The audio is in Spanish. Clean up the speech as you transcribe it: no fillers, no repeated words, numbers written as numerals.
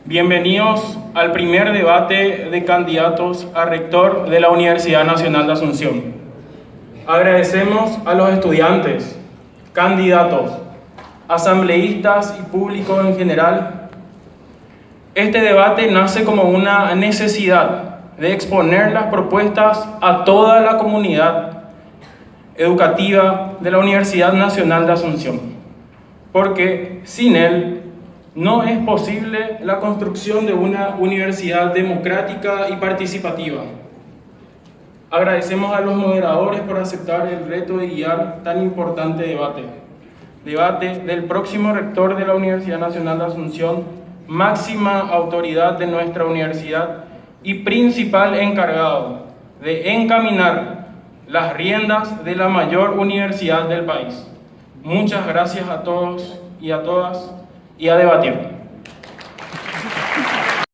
Bienvenidos al primer debate de candidatos a rector de la Universidad Nacional de Asunción. Agradecemos a los estudiantes, candidatos, asambleístas y público en general. Este debate nace como una necesidad de exponer las propuestas a toda la comunidad educativa de la Universidad Nacional de Asunción, porque sin él no es posible la construcción de una universidad democrática y participativa. Agradecemos a los moderadores por aceptar el reto de guiar tan importante debate del próximo rector de la Universidad Nacional de Asunción, máxima autoridad de nuestra universidad y principal encargado de encaminar las riendas de la mayor universidad del país. Muchas gracias a todos y a todas, y a debatir.